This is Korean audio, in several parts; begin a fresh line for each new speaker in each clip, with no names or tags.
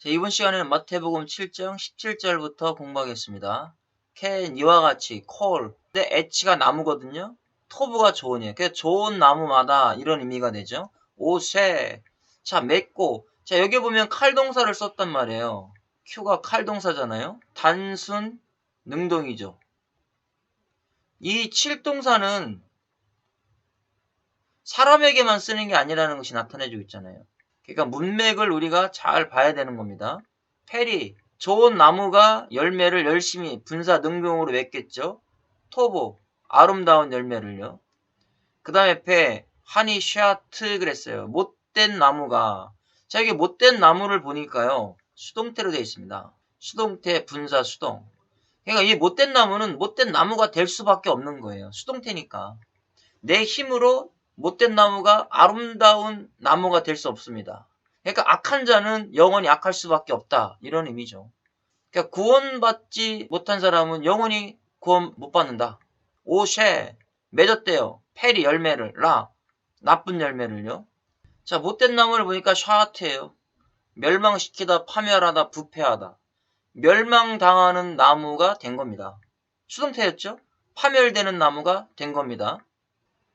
자, 이번 시간에는 마태복음 7장 17절부터 공부하겠습니다. 캔 이와 같이 콜 근데 H가 나무거든요. 토브가 좋은이에요. 그래서 좋은 나무마다 이런 의미가 되죠. 오쉐 자 맺고 자 여기 보면 칼동사를 썼단 말이에요. Q가 칼동사잖아요. 단순 능동이죠. 이 7동사는 사람에게만 쓰는 게 아니라는 것이 나타내주고 있잖아요. 그러니까 문맥을 우리가 잘 봐야 되는 겁니다. 페리, 좋은 나무가 열매를 열심히 분사 능동으로 맺겠죠. 토보, 아름다운 열매를요. 그 다음에 페, 하니 샤트 그랬어요. 못된 나무가. 자, 이게 못된 나무를 보니까요. 수동태로 되어 있습니다. 수동태, 분사, 수동. 그러니까 이 못된 나무는 못된 나무가 될 수밖에 없는 거예요. 수동태니까. 내 힘으로 못된 나무가 아름다운 나무가 될 수 없습니다. 그러니까 악한 자는 영원히 악할 수밖에 없다. 이런 의미죠. 그러니까 구원받지 못한 사람은 영원히 구원 못 받는다. 오쉐 맺었대요. 페리 열매를 라 나쁜 열매를요. 자 못된 나무를 보니까 샤트예요. 멸망시키다 파멸하다 부패하다. 멸망당하는 나무가 된 겁니다. 수동태였죠. 파멸되는 나무가 된 겁니다.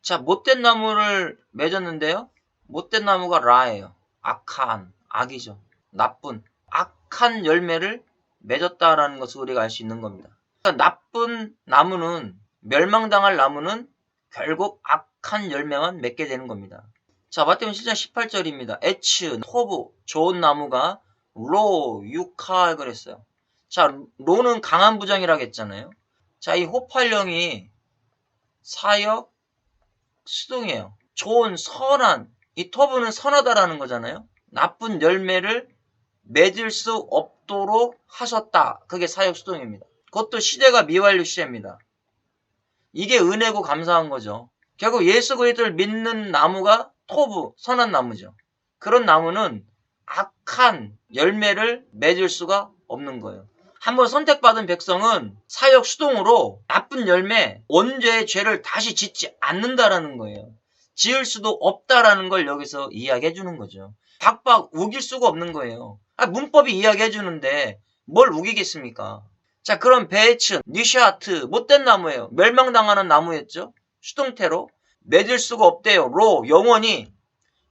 자, 못된 나무를 맺었는데요. 못된 나무가 라예요. 악한, 악이죠. 나쁜, 악한 열매를 맺었다라는 것을 우리가 알 수 있는 겁니다. 그러니까 나쁜 나무는, 멸망당할 나무는 결국 악한 열매만 맺게 되는 겁니다. 자, 마태복음 7장 18절입니다. 에츠, 토브, 좋은 나무가 로, 유칼 그랬어요. 자, 로는 강한 부정이라고 했잖아요. 자, 이 호팔령이 사역, 수동이에요. 좋은, 선한, 이 토브는 선하다라는 거잖아요. 나쁜 열매를 맺을 수 없도록 하셨다. 그게 사역 수동입니다. 그것도 시대가 미완료 시대입니다. 이게 은혜고 감사한 거죠. 결국 예수 그리스도를 믿는 나무가 토브, 선한 나무죠. 그런 나무는 악한 열매를 맺을 수가 없는 거예요. 한번 선택받은 백성은 사역 수동으로 나쁜 열매, 원죄의 죄를 다시 짓지 않는다라는 거예요. 지을 수도 없다라는 걸 여기서 이야기해 주는 거죠. 박박 우길 수가 없는 거예요. 문법이 이야기해 주는데 뭘 우기겠습니까? 자, 그럼 베이츠, 니샤트, 못된 나무예요. 멸망당하는 나무였죠. 수동태로 맺을 수가 없대요. 로, 영원히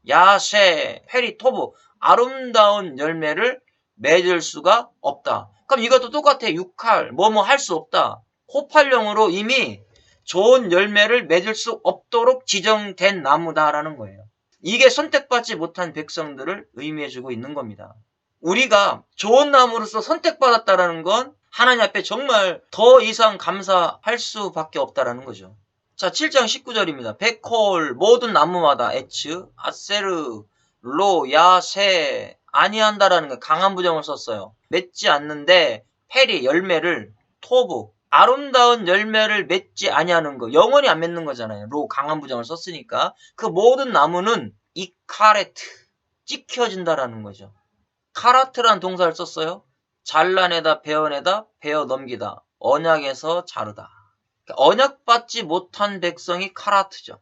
야쉐, 페리, 토브, 아름다운 열매를 맺을 수가 없다. 그럼 이것도 똑같아. 육할, 뭐뭐 할 수 없다. 호팔령으로 이미 좋은 열매를 맺을 수 없도록 지정된 나무다라는 거예요. 이게 선택받지 못한 백성들을 의미해주고 있는 겁니다. 우리가 좋은 나무로서 선택받았다라는 건 하나님 앞에 정말 더 이상 감사할 수밖에 없다라는 거죠. 자, 7장 19절입니다. 백홀 모든 나무마다 에츠, 아세르, 로, 야세 아니한다라는 거 강한 부정을 썼어요. 맺지 않는데 페리 열매를 토브 아름다운 열매를 맺지 아니하는 거 영원히 안 맺는 거잖아요. 로 강한 부정을 썼으니까 그 모든 나무는 이카레트 찍혀진다라는 거죠. 카라트란 동사를 썼어요. 잘라내다 베어내다 베어 넘기다 언약에서 자르다. 언약받지 못한 백성이 카라트죠.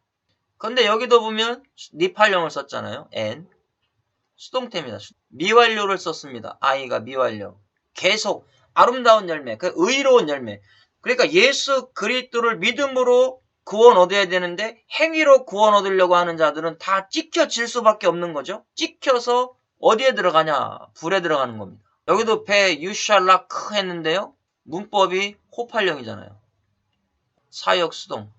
근데 여기도 보면 니팔령을 썼잖아요. N 수동태입니다. 미완료를 썼습니다. I가 미완료. 계속 아름다운 열매, 그 의로운 열매. 그러니까 예수 그리스도를 믿음으로 구원 얻어야 되는데 행위로 구원 얻으려고 하는 자들은 다 찍혀질 수밖에 없는 거죠. 찍혀서 어디에 들어가냐? 불에 들어가는 겁니다. 여기도 배 유샬라크 했는데요. 문법이 호팔령이잖아요. 사역 수동.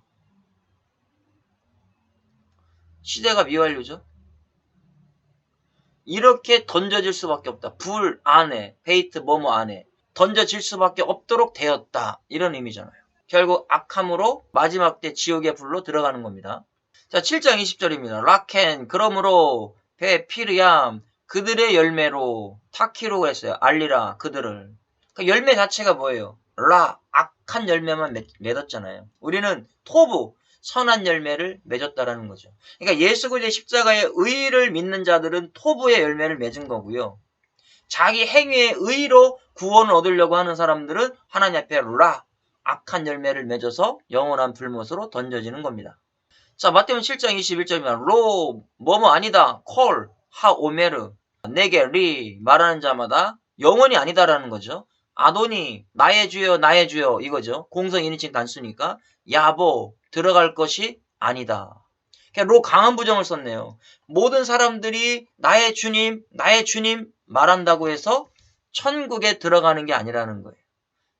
시대가 미완료죠. 이렇게 던져질 수밖에 없다. 불 안에, 베이트 뭐뭐 안에 던져질 수밖에 없도록 되었다. 이런 의미잖아요. 결국 악함으로 마지막 때 지옥의 불로 들어가는 겁니다. 자, 7장 20절입니다. 라켄 그러므로 베피르얌 그들의 열매로 타키로 했어요. 알리라 그들을. 그러니까 열매 자체가 뭐예요? 라 악한 열매만 맺었잖아요. 우리는 토브 선한 열매를 맺었다라는 거죠. 그러니까 예수 그리스도의 십자가의 의를 믿는 자들은 토부의 열매를 맺은 거고요. 자기 행위의 의로 구원을 얻으려고 하는 사람들은 하나님 앞에 라 악한 열매를 맺어서 영원한 불못으로 던져지는 겁니다. 자, 마태복음 7장 21절입니다. 로 뭐뭐 아니다 콜 하오메르 내게 리 말하는 자마다 영원이 아니다라는 거죠. 아도니 나의 주여 나의 주여 이거죠. 공성 인칭 단수니까 야보 들어갈 것이 아니다. 그냥 로 강한 부정을 썼네요. 모든 사람들이 나의 주님 말한다고 해서 천국에 들어가는 게 아니라는 거예요.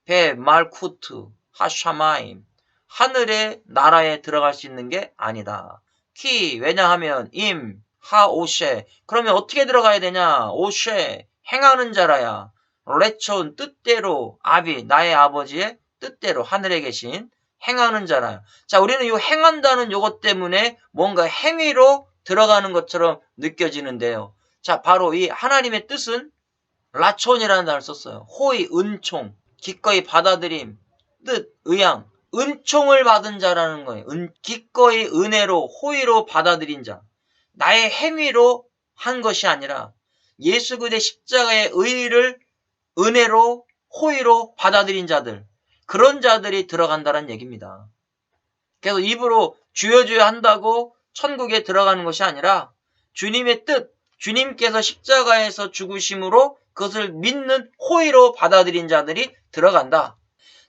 베 말쿠트 하샤마임 하늘의 나라에 들어갈 수 있는 게 아니다. 키 왜냐하면 임 하오셰 그러면 어떻게 들어가야 되냐? 오셰 행하는 자라야. 레촌 뜻대로 아비 나의 아버지의 뜻대로 하늘에 계신 행하는 자라야. 자, 우리는 이 행한다는 요것 때문에 뭔가 행위로 들어가는 것처럼 느껴지는데요. 자, 바로 이 하나님의 뜻은 라촌이라는 단어를 썼어요. 호의, 은총, 기꺼이 받아들임, 뜻, 의향, 은총을 받은 자라는 거예요. 기꺼이 은혜로, 호의로 받아들인 자. 나의 행위로 한 것이 아니라 예수 그리스도의 십자가의 의의를 은혜로, 호의로 받아들인 자들. 그런 자들이 들어간다는 얘기입니다. 그래서 입으로 주여 주여 한다고 천국에 들어가는 것이 아니라 주님의 뜻, 주님께서 십자가에서 죽으심으로 그것을 믿는 호의로 받아들인 자들이 들어간다.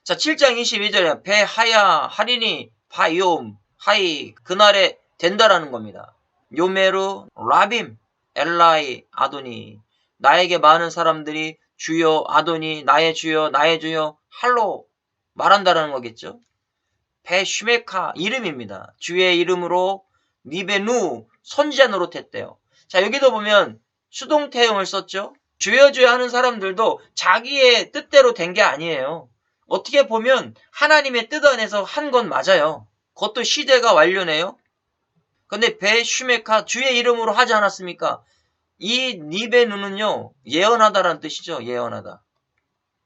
자, 7장 22절에 배하야 하리니 바이옴 하이 그날에 된다라는 겁니다. 요메루 라빔 엘라이 아도니 나에게 많은 사람들이 주여 아도니 나의 주여 할로 말한다라는 거겠죠. 베슈메카 이름입니다. 주의 이름으로 니베누 선지자 노릇했대요. 자, 여기도 보면 수동태형을 썼죠. 주여 주여 하는 사람들도 자기의 뜻대로 된 게 아니에요. 어떻게 보면 하나님의 뜻 안에서 한 건 맞아요. 그것도 시대가 완료네요. 근데 베슈메카 주의 이름으로 하지 않았습니까? 이 니베누는요 예언하다라는 뜻이죠. 예언하다.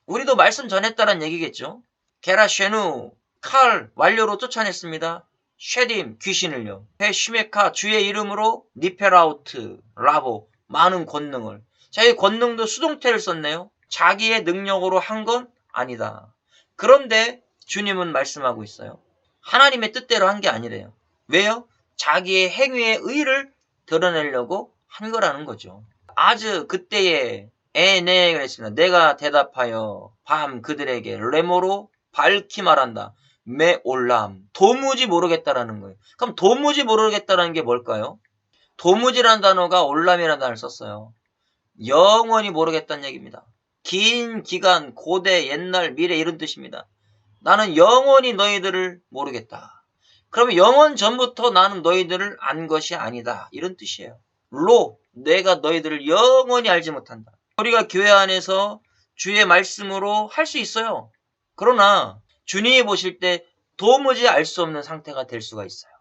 우리도 말씀 전했다라는 얘기겠죠. 게라쉐누 칼 완료로 쫓아냈습니다. 쉐딤 귀신을요. 베슈메카 주의 이름으로 니페라우트 라보 많은 권능을. 자, 이 권능도 수동태를 썼네요. 자기의 능력으로 한 건 아니다. 그런데 주님은 말씀하고 있어요. 하나님의 뜻대로 한 게 아니래요. 왜요? 자기의 행위의 의를 드러내려고 한 거라는 거죠. 아즈 그때에 에네 그랬습니다. 내가 대답하여 밤 그들에게 레모로 밝히 말한다. 메올람 도무지 모르겠다라는 거예요. 그럼 도무지 모르겠다라는 게 뭘까요? 도무지라는 단어가 올람이라는 단어를 썼어요. 영원히 모르겠다는 얘기입니다. 긴 기간, 고대, 옛날, 미래 이런 뜻입니다. 나는 영원히 너희들을 모르겠다. 그러면 영원 전부터 나는 너희들을 안 것이 아니다. 이런 뜻이에요. 로, 내가 너희들을 영원히 알지 못한다. 우리가 교회 안에서 주의 말씀으로 할 수 있어요. 그러나 주님이 보실 때 도무지 알 수 없는 상태가 될 수가 있어요.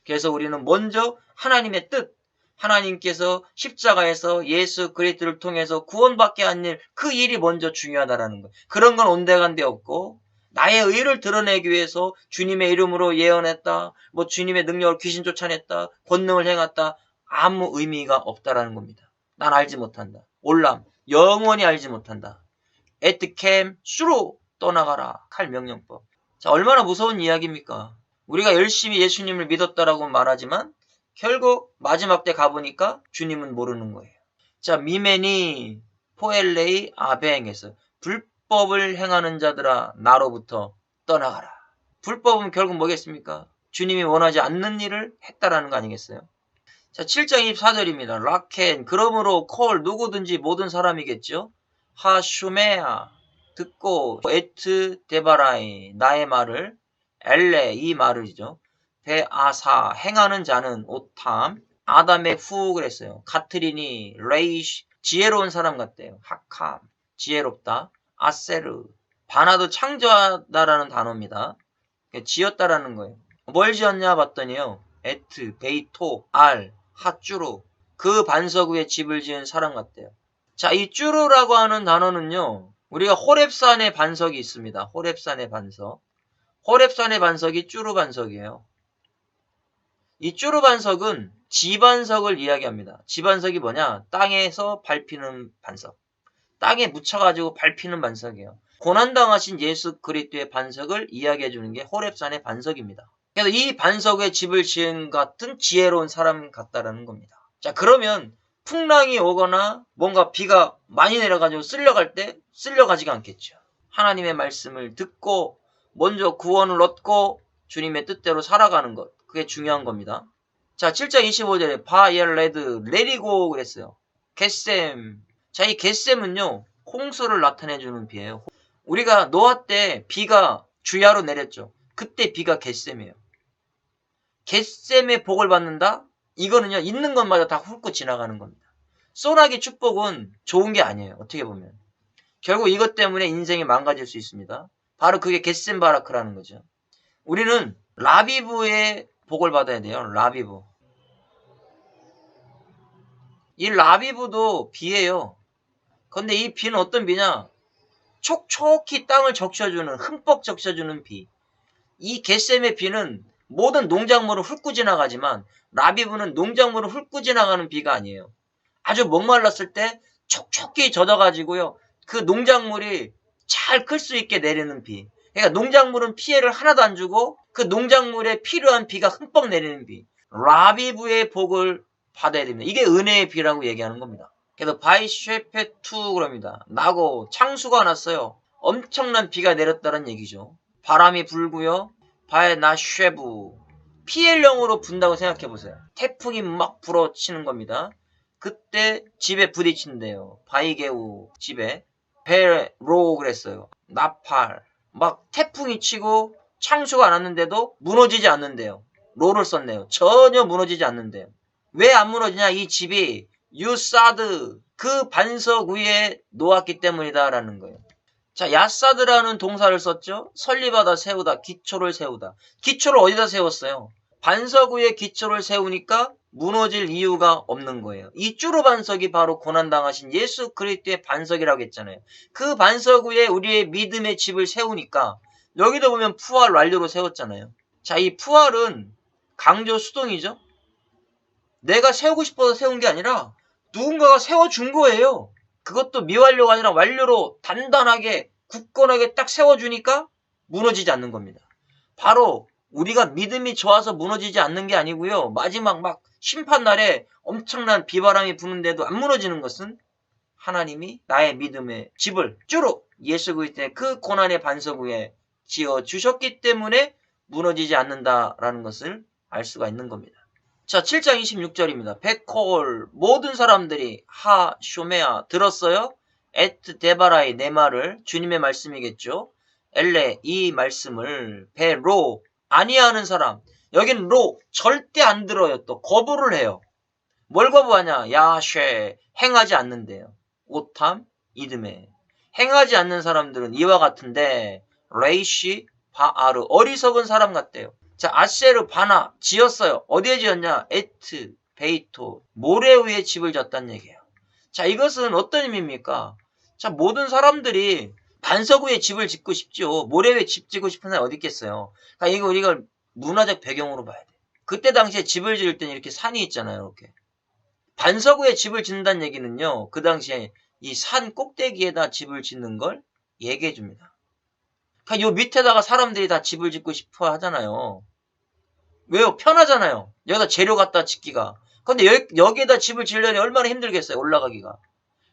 그래서 우리는 먼저 하나님의 뜻, 하나님께서 십자가에서 예수 그리스도를 통해서 구원받게 한 일, 그 일이 먼저 중요하다라는 거예요. 그런 건 온데간데 없고 나의 의를 드러내기 위해서 주님의 이름으로 예언했다, 뭐 주님의 능력을 귀신 쫓아냈다, 권능을 행했다, 아무 의미가 없다라는 겁니다. 난 알지 못한다. 올람, 영원히 알지 못한다. 에트캠, 수로 떠나가라. 칼 명령법. 자, 얼마나 무서운 이야기입니까? 우리가 열심히 예수님을 믿었다라고 말하지만 결국 마지막 때 가보니까 주님은 모르는 거예요. 자, 미메니 포엘레이 아베행에서 불법을 행하는 자들아 나로부터 떠나가라. 불법은 결국 뭐겠습니까? 주님이 원하지 않는 일을 했다라는 거 아니겠어요? 자, 7장 24절입니다. 라켄 그러므로 콜 누구든지 모든 사람이겠죠. 하슈메아 듣고 에트 데바라이 나의 말을 엘레 이 말을이죠. 베아사 행하는 자는 오탐 아담의 후 그랬어요. 카트리니 레이시 지혜로운 사람 같대요. 하캄 지혜롭다. 아세르 바나도 창조하다라는 단어입니다. 지었다라는 거예요. 뭘 지었냐 봤더니요. 에트 베이토 알 핫주루 그 반석 위에 집을 지은 사람 같대요. 자, 이 쭈루라고 하는 단어는요. 우리가 호렙산의 반석이 있습니다. 호렙산의 반석. 호렙산의 반석이 쭈루 반석이에요. 이 쭈루 반석은 지반석을 이야기합니다. 지반석이 뭐냐? 땅에서 밟히는 반석. 땅에 묻혀가지고 밟히는 반석이에요. 고난당하신 예수 그리스도의 반석을 이야기해주는 게 호렙산의 반석입니다. 그래서 이 반석에 집을 지은 같은 지혜로운 사람 같다라는 겁니다. 자, 그러면 풍랑이 오거나 뭔가 비가 많이 내려가지고 쓸려갈 때 쓸려가지가 않겠죠. 하나님의 말씀을 듣고 먼저 구원을 얻고 주님의 뜻대로 살아가는 것. 그게 중요한 겁니다. 자, 7장 25절에 바엘레드 레리고 그랬어요. 겟셈. 자, 이 겟셈은요, 홍수를 나타내주는 비예요. 우리가 노아 때 비가 주야로 내렸죠. 그때 비가 겟셈이에요. 겟셈의 복을 받는다? 이거는요, 있는 것마다 다 훑고 지나가는 겁니다. 소나기 축복은 좋은 게 아니에요. 어떻게 보면. 결국 이것 때문에 인생이 망가질 수 있습니다. 바로 그게 겟셈 바라크라는 거죠. 우리는 라비브의 복을 받아야 돼요. 라비브. 이 라비브도 비예요. 근데 이 비는 어떤 비냐? 촉촉히 땅을 적셔주는, 흠뻑 적셔주는 비. 이 겟셈의 비는 모든 농작물을 훑고 지나가지만 라비브는 농작물을 훑고 지나가는 비가 아니에요. 아주 목말랐을 때 촉촉히 젖어가지고요. 그 농작물이 잘 클 수 있게 내리는 비. 그러니까 농작물은 피해를 하나도 안 주고 그 농작물에 필요한 비가 흠뻑 내리는 비. 라비브의 복을 받아야 됩니다. 이게 은혜의 비라고 얘기하는 겁니다. 그래서 바이쉐페투 그럽니다. 나고 창수가 났어요. 엄청난 비가 내렸다는 얘기죠. 바람이 불고요. 바에나쉐부 피엘령으로 분다고 생각해보세요. 태풍이 막 불어치는 겁니다. 그때 집에 부딪힌대요. 바이게우 집에 베로 그랬어요. 나팔 막 태풍이 치고 창수가 났는데도 무너지지 않는데요. 로를 썼네요. 전혀 무너지지 않는데요. 왜 안 무너지냐? 이 집이 유사드 그 반석 위에 놓았기 때문이다라는 거예요. 자, 야사드라는 동사를 썼죠. 설립하다, 세우다, 기초를 세우다. 기초를 어디다 세웠어요? 반석 위에 기초를 세우니까 무너질 이유가 없는 거예요. 이 쭈루 반석이 바로 고난당하신 예수 그리스도의 반석이라고 했잖아요. 그 반석 위에 우리의 믿음의 집을 세우니까 여기도 보면 푸알 완료로 세웠잖아요. 자, 이 푸알은 강조 수동이죠. 내가 세우고 싶어서 세운 게 아니라 누군가가 세워준 거예요. 그것도 미완료가 아니라 완료로 단단하게 굳건하게 딱 세워주니까 무너지지 않는 겁니다. 바로 우리가 믿음이 좋아서 무너지지 않는 게 아니고요. 마지막 막 심판날에 엄청난 비바람이 부는데도 안 무너지는 것은 하나님이 나의 믿음의 집을 쭈루 예수 그리스도의 그 고난의 반석 위에 지어주셨기 때문에 무너지지 않는다라는 것을 알 수가 있는 겁니다. 자, 7장 26절입니다. 백홀 모든 사람들이 하 쇼메아 들었어요? 에트 데바라의 내 말을 주님의 말씀이겠죠. 엘레 이 말씀을 베로 아니하는 사람 여기는 로 절대 안 들어요. 또 거부를 해요. 뭘 거부하냐? 야쉐 행하지 않는데요. 오탐 이드메 행하지 않는 사람들은 이와 같은데 레이시 바아르 어리석은 사람 같대요. 자, 아세르 바나 지었어요. 어디에 지었냐? 에트 베이토 모래 위에 집을 짓다는 얘기예요. 자, 이것은 어떤 의미입니까? 자, 모든 사람들이 반석 위에 집을 짓고 싶죠. 모래 위에 집 짓고 싶은 사람이 어디 있겠어요. 그러니까 이거 우리가 문화적 배경으로 봐야 돼. 그때 당시에 집을 지을 때는 이렇게 산이 있잖아요. 이렇게 반석 위에 집을 짓는다는 얘기는요. 그 당시에 이 산 꼭대기에다 집을 짓는 걸 얘기해 줍니다. 그러니까 요 밑에다가 사람들이 다 집을 짓고 싶어 하잖아요. 왜요? 편하잖아요. 여기다 재료 갖다 짓기가. 근데 여기에다 집을 지으려니 얼마나 힘들겠어요. 올라가기가.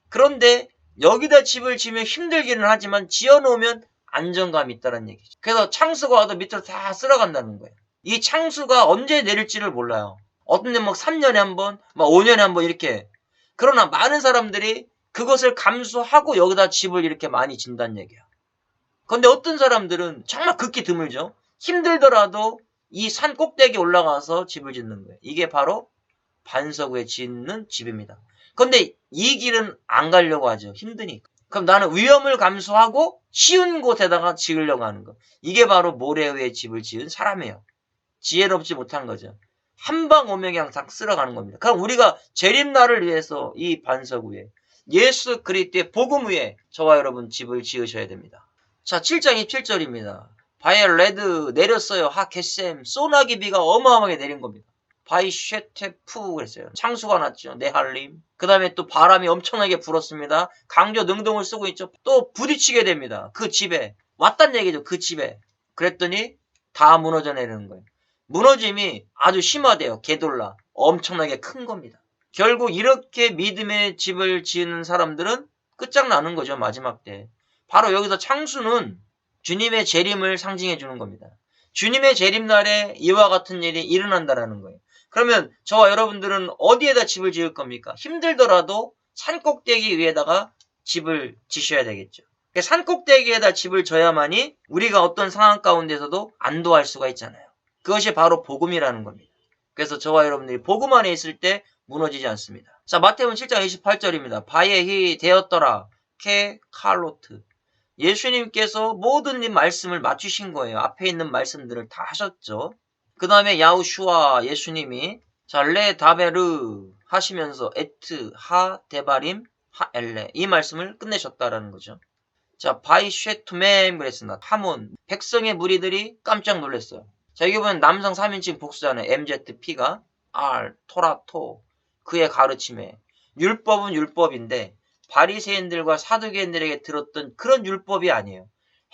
그런데 여기다 집을 지으면 힘들기는 하지만 지어놓으면 안정감이 있다는 얘기죠. 그래서 창수가 와도 밑으로 다 쓸어간다는 거예요. 이 창수가 언제 내릴지를 몰라요. 어떤 데는 막 3년에 한 번, 막 5년에 한 번 이렇게. 그러나 많은 사람들이 그것을 감수하고 여기다 집을 이렇게 많이 짓는다는 얘기예요. 그런데 어떤 사람들은 정말 극히 드물죠. 힘들더라도 이 산 꼭대기에 올라가서 집을 짓는 거예요. 이게 바로 반석 위에 짓는 집입니다. 그런데 이 길은 안 가려고 하죠. 힘드니까. 그럼 나는 위험을 감수하고 쉬운 곳에다가 지으려고 하는 거. 이게 바로 모래 위에 집을 지은 사람이에요. 지혜롭지 못한 거죠. 한 방 오면 그냥 다 쓸어가는 겁니다. 그럼 우리가 재림날을 위해서 이 반석 위에 예수 그리스도의 복음 위에 저와 여러분 집을 지으셔야 됩니다. 자, 7장 27절입니다. 바이레드 내렸어요. 하켓셈 소나기 비가 어마어마하게 내린 겁니다. 바이쉐테푸 그랬어요. 창수가 났죠. 네할림. 그 다음에 또 바람이 엄청나게 불었습니다. 강조 능동을 쓰고 있죠. 또 부딪히게 됩니다. 그 집에. 왔단 얘기죠. 그 집에. 그랬더니 다 무너져 내리는 거예요. 무너짐이 아주 심하대요. 게돌라. 엄청나게 큰 겁니다. 결국 이렇게 믿음의 집을 지은 사람들은 끝장나는 거죠. 마지막 때. 바로 여기서 창수는 주님의 재림을 상징해 주는 겁니다. 주님의 재림날에 이와 같은 일이 일어난다라는 거예요. 그러면 저와 여러분들은 어디에다 집을 지을 겁니까? 힘들더라도 산꼭대기 위에다가 집을 지셔야 되겠죠. 산꼭대기에다 집을 져야만이 우리가 어떤 상황 가운데서도 안도할 수가 있잖아요. 그것이 바로 복음이라는 겁니다. 그래서 저와 여러분들이 복음 안에 있을 때 무너지지 않습니다. 자, 마태복음 7장 28절입니다. 바예히 되었더라 케 칼로트. 예수님께서 모든 이 말씀을 맞추신 거예요. 앞에 있는 말씀들을 다 하셨죠. 그 다음에 야우슈아 예수님이 자, 레 다베르 하시면서 에트 하 데바림 하 엘레 이 말씀을 끝내셨다라는 거죠. 자, 바이쉐투mem 그랬습니다. 하몬 백성의 무리들이 깜짝 놀랐어요. 자, 여기 보면 남성 3인칭 복수잖아요. MZP가 R 토라토 그의 가르침에 율법은 율법인데 바리새인들과 사두개인들에게 들었던 그런 율법이 아니에요.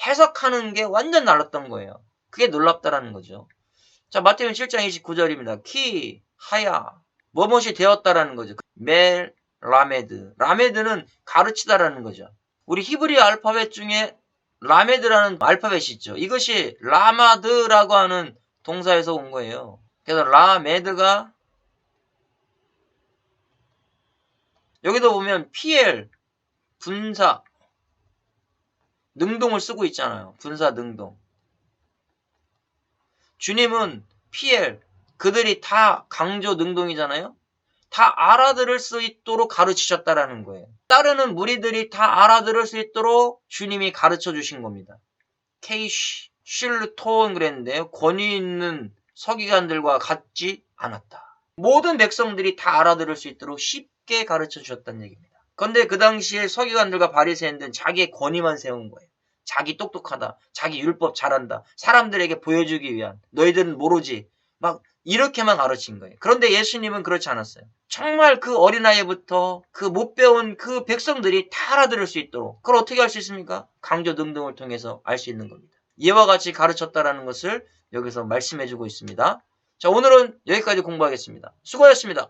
해석하는 게 완전 달랐던 거예요. 그게 놀랍다라는 거죠. 자, 마태복음 7장 29절입니다. 키 하야 뭐뭇이 되었다라는 거죠. 멜 라메드 라메드는 가르치다라는 거죠. 우리 히브리 알파벳 중에 라메드라는 알파벳이 있죠. 이것이 라마드라고 하는 동사에서 온 거예요. 그래서 라메드가 여기도 보면 PL 분사 능동을 쓰고 있잖아요. 분사 능동. 주님은 PL 그들이 다 강조 능동이잖아요. 다 알아들을 수 있도록 가르치셨다라는 거예요. 따르는 무리들이 다 알아들을 수 있도록 주님이 가르쳐 주신 겁니다. 케이쉬 슐르톤 그랬는데요. 권위 있는 서기관들과 같지 않았다. 모든 백성들이 다 알아들을 수 있도록 쉽게 가르쳐 주셨다는 얘기입니다. 그런데 그 당시에 서기관들과 바리새인들은 자기의 권위만 세운 거예요. 자기 똑똑하다. 자기 율법 잘한다. 사람들에게 보여주기 위한. 너희들은 모르지. 막 이렇게만 가르친 거예요. 그런데 예수님은 그렇지 않았어요. 정말 그 어린아이부터 그 못 배운 그 백성들이 다 알아들을 수 있도록. 그걸 어떻게 할 수 있습니까? 강조 등등을 통해서 알 수 있는 겁니다. 이와 같이 가르쳤다라는 것을 여기서 말씀해주고 있습니다. 자, 오늘은 여기까지 공부하겠습니다. 수고하셨습니다.